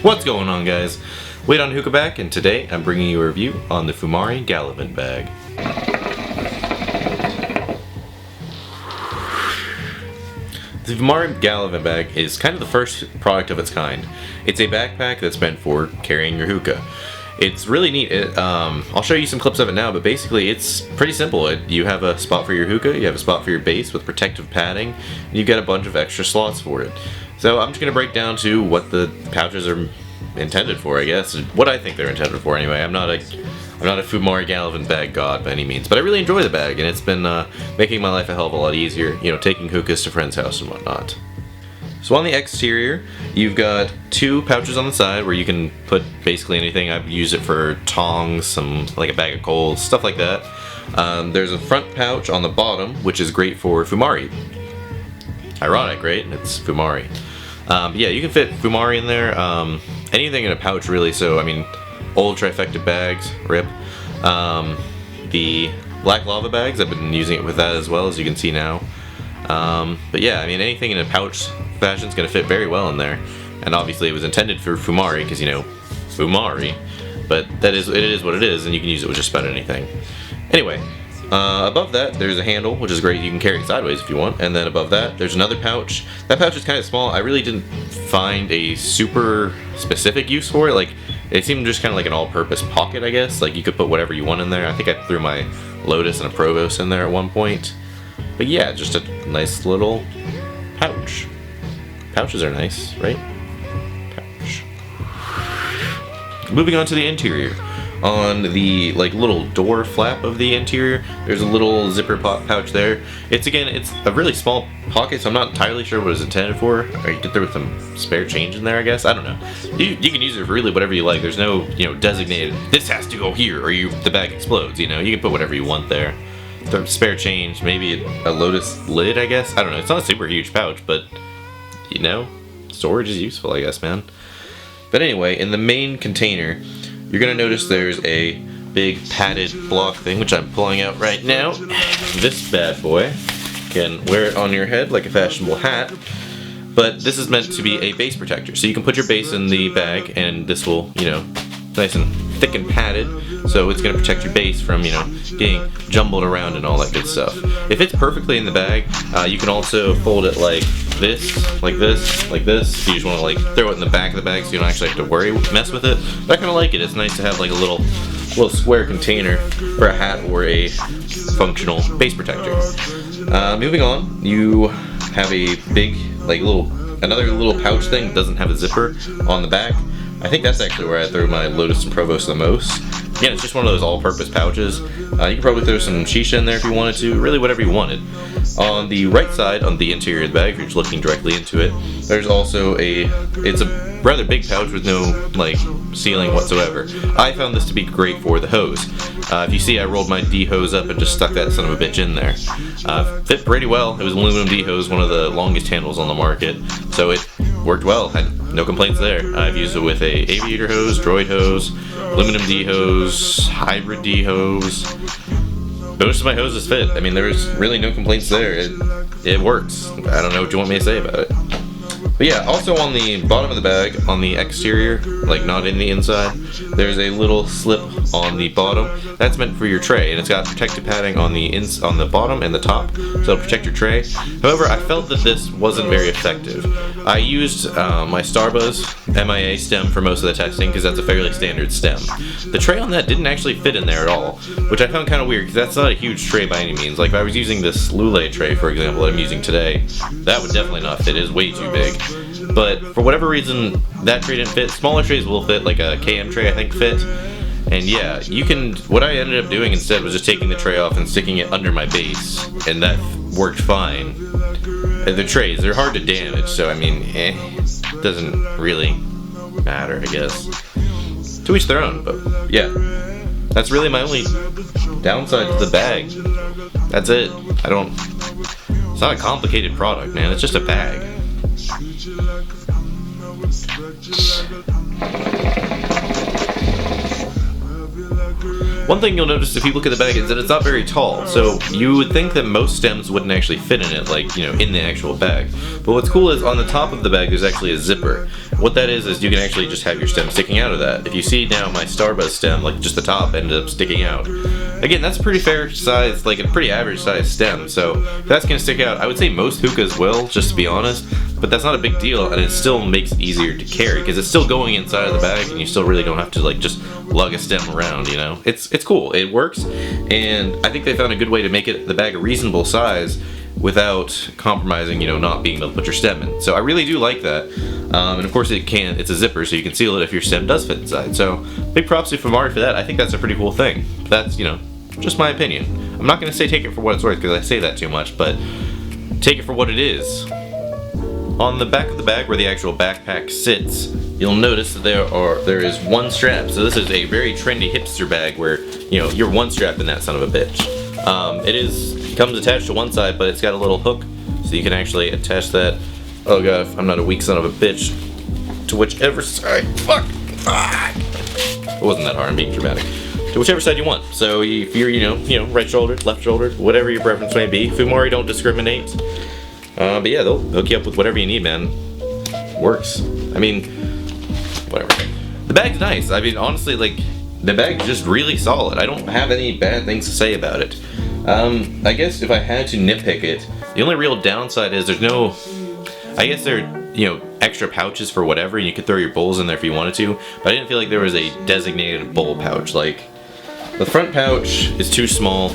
What's going on, guys? Wait on Hookah back, and today I'm bringing you a review on the Fumari Gallivant bag. The Fumari Gallivant bag is kind of the first product of its kind. It's a backpack that's meant for carrying your hookah. It's really neat. I'll show you some clips of it now, but basically it's pretty simple. You have a spot for your hookah, you have a spot for your base with protective padding, and you've got a bunch of extra slots for it. So I'm just going to break down to what the pouches are intended for, I guess, and what I think they're intended for anyway. I'm not a Fumari Gallivant bag god by any means, but I really enjoy the bag, and it's been making my life a hell of a lot easier, you know, taking hookahs to friends' house and whatnot. So on the exterior, you've got two pouches on the side where you can put basically anything. I've used it for tongs, like a bag of coals, stuff like that. There's a front pouch on the bottom, which is great for Fumari. Ironic, right? It's Fumari. But yeah, you can fit Fumari in there. Anything in a pouch, really. So, I mean, old trifecta bags, rip. The black lava bags, I've been using it with that as well, as you can see now. But yeah, I mean, anything in a pouch fashion is going to fit very well in there. And obviously it was intended for Fumari, because, you know, Fumari. But it is what it is, and you can use it with just about anything. Anyway, above that, there's a handle, which is great. You can carry it sideways if you want. And then above that, there's another pouch. That pouch is kind of small. I really didn't find a super specific use for it. Like, it seemed just kind of like an all-purpose pocket, I guess. Like, you could put whatever you want in there. I think I threw my Lotus and a Provost in there at one point. But yeah, just a nice little pouch. Pouches are nice, right? Pouch. Moving on to the interior. On the little door flap of the interior, there's a little zipper pouch there. It's a really small pocket, so I'm not entirely sure what it's intended for. Or you could throw some spare change in there, I guess. I don't know. You can use it for really whatever you like. There's no, designated, this has to go here or the bag explodes, You can put whatever you want there. Throw spare change, maybe a Lotus lid, I guess. I don't know. It's not a super huge pouch, but, storage is useful, I guess, man. But anyway, in the main container, you're going to notice there's a big padded block thing, which I'm pulling out right now. This bad boy can wear it on your head like a fashionable hat, but this is meant to be a base protector. So you can put your base in the bag, and this will, nice and thick and padded, so it's going to protect your base from, getting jumbled around and all that good stuff. It fits perfectly in the bag. You can also fold it like this, like this, like this. If you just want to throw it in the back of the bag so you don't actually have to mess with it. But I kind of like it. It's nice to have like a little square container for a hat or a functional base protector. Moving on, you have a big another little pouch thing that doesn't have a zipper on the back. I think that's actually where I throw my Lotus and Provost the most. Again, it's just one of those all-purpose pouches. You can probably throw some shisha in there if you wanted to, really whatever you wanted. On the right side, on the interior of the bag, if you're just looking directly into it, there's also it's a rather big pouch with no, sealing whatsoever. I found this to be great for the hose. If you see, I rolled my D-hose up and just stuck that son of a bitch in there. Fit pretty well. It was an aluminum D-hose, one of the longest handles on the market, so it worked well. Had no complaints there. I've used it with a aviator hose, droid hose, aluminum D-hose, hybrid D-hose. Most of my hoses fit. I mean, there's really no complaints there. It works. I don't know what you want me to say about it. But yeah, also on the bottom of the bag, on the exterior, not in the inside, there's a little slip on the bottom. That's meant for your tray, and it's got protective padding on the bottom and the top, so it'll protect your tray. However, I felt that this wasn't very effective. I used my Starbuzz MIA stem for most of the testing, because that's a fairly standard stem. The tray on that didn't actually fit in there at all, which I found kind of weird, because that's not a huge tray by any means. Like, if I was using this Lule tray, for example, that I'm using today, that would definitely not fit. It is way too big. But for whatever reason, that tray didn't fit. Smaller trays will fit, like a KM tray I think fit. And yeah, what I ended up doing instead was just taking the tray off and sticking it under my base, and that worked fine. And the trays, they're hard to damage, so I mean, it doesn't really matter, I guess. To each their own, but yeah. That's really my only downside to the bag. That's it. It's not a complicated product, man. It's just a bag. One thing you'll notice if you look at the bag is that it's not very tall, so you would think that most stems wouldn't actually fit in it, in the actual bag. But what's cool is on the top of the bag there's actually a zipper, what that is you can actually just have your stem sticking out of that. If you see now my Starbuzz stem, like just the top ended up sticking out. Again, that's a pretty fair size, like a pretty average size stem, so if that's gonna stick out, I would say most hookahs will, just to be honest, but that's not a big deal, and it still makes it easier to carry, because it's still going inside of the bag, and you still really don't have to like just lug a stem around, you know? It's cool, it works, and I think they found a good way to make the bag a reasonable size without compromising, you know, not being able to put your stem in. So I really do like that. And of course it's a zipper, so you can seal it if your stem does fit inside. So big props to Fumari for that. I think that's a pretty cool thing. That's, you know, just my opinion. I'm not going to say take it for what it's worth, because I say that too much, but take it for what it is. On the back of the bag where the actual backpack sits, you'll notice that there is one strap. So this is a very trendy hipster bag where, you know, you're one strap in that son of a bitch. It comes attached to one side, but it's got a little hook, so you can actually attach that. Oh god, I'm not a weak son of a bitch. To whichever side. Fuck! It wasn't that hard, I'm being dramatic. To whichever side you want. So if you're, you know, right shouldered, left shouldered, whatever your preference may be. Fumari don't discriminate. But yeah, they'll hook you up with whatever you need, man. Works. I mean, whatever. The bag's nice. I mean, honestly, like, the bag's just really solid. I don't have any bad things to say about it. I guess if I had to nitpick it, the only real downside is there's no, I guess there are, you know, extra pouches for whatever, and you could throw your bowls in there if you wanted to, but I didn't feel like there was a designated bowl pouch. Like, the front pouch is too small.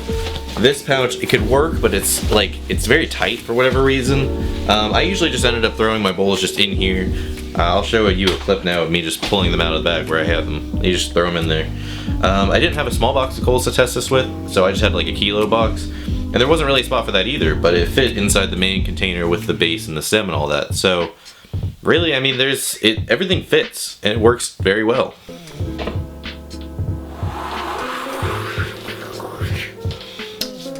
This pouch, it could work, but it's like, it's very tight for whatever reason. I usually just ended up throwing my bowls just in here. I'll show you a clip now of me just pulling them out of the bag where I have them. You just throw them in there. I didn't have a small box of coals to test this with, so I just had like a kilo box. And there wasn't really a spot for that either, but it fit inside the main container with the base and the stem and all that. So really, I mean, everything fits, and it works very well.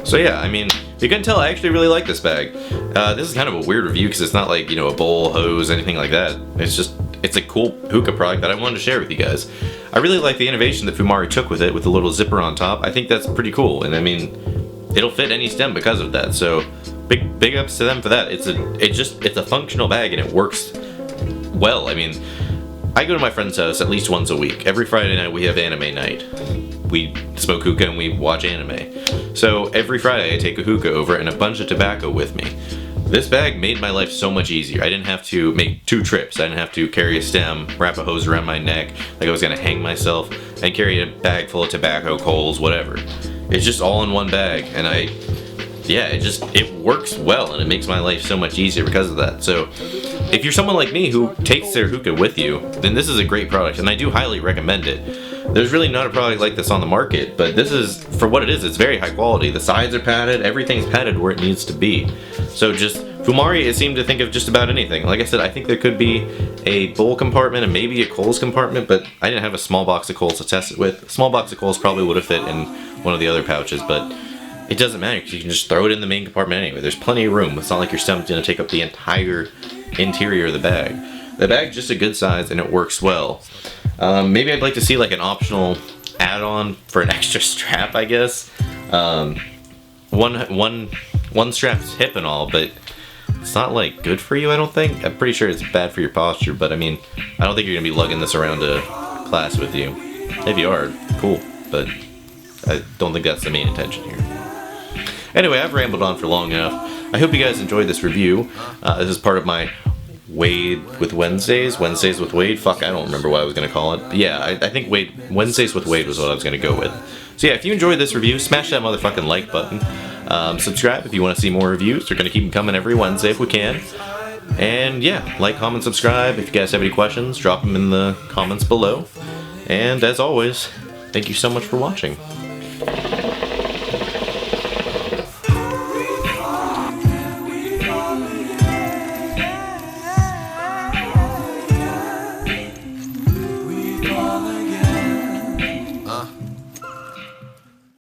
So yeah, I mean, you can tell I actually really like this bag. This is kind of a weird review because it's not like, you know, a bowl, hose, anything like that. It's a cool hookah product that I wanted to share with you guys. I really like the innovation that Fumari took with it, with the little zipper on top. I think that's pretty cool, and I mean, it'll fit any stem because of that. So big ups to them for that. It's a functional bag, and it works well. I mean, I go to my friend's house at least once a week. Every Friday night we have anime night. We smoke hookah and we watch anime. So every Friday I take a hookah over and a bunch of tobacco with me. This bag made my life so much easier. I didn't have to make 2 trips. I didn't have to carry a stem, wrap a hose around my neck, like I was gonna hang myself, and carry a bag full of tobacco, coals, whatever. It's just all in one bag, and it works well, and it makes my life so much easier because of that. So if you're someone like me who takes their hookah with you, then this is a great product, and I do highly recommend it. There's really not a product like this on the market, but this is, for what it is, it's very high quality. The sides are padded, everything's padded where it needs to be. So just, Fumari, it seemed to think of just about anything. Like I said, I think there could be a bowl compartment and maybe a coals compartment, but I didn't have a small box of coals to test it with. A small box of coals probably would have fit in one of the other pouches, but it doesn't matter because you can just throw it in the main compartment anyway. There's plenty of room. It's not like your stem's going to take up the entire interior of the bag. The bag's just a good size and it works well. Maybe I'd like to see like an optional add-on for an extra strap, I guess. One strap's hip and all, but it's not like good for you, I don't think. I'm pretty sure it's bad for your posture, but I mean, I don't think you're gonna be lugging this around to class with you. If you are, cool, but I don't think that's the main intention here. Anyway, I've rambled on for long enough. I hope you guys enjoyed this review. This is part of my Wade with Wednesdays with Wade. Fuck, I don't remember what I was gonna call it. But yeah, I think Wednesdays with Wade was what I was gonna go with. So yeah, if you enjoyed this review, smash that motherfucking like button. Subscribe if you want to see more reviews. We're gonna keep them coming every Wednesday if we can. And yeah, like, comment, subscribe. If you guys have any questions, drop them in the comments below. And as always, thank you so much for watching.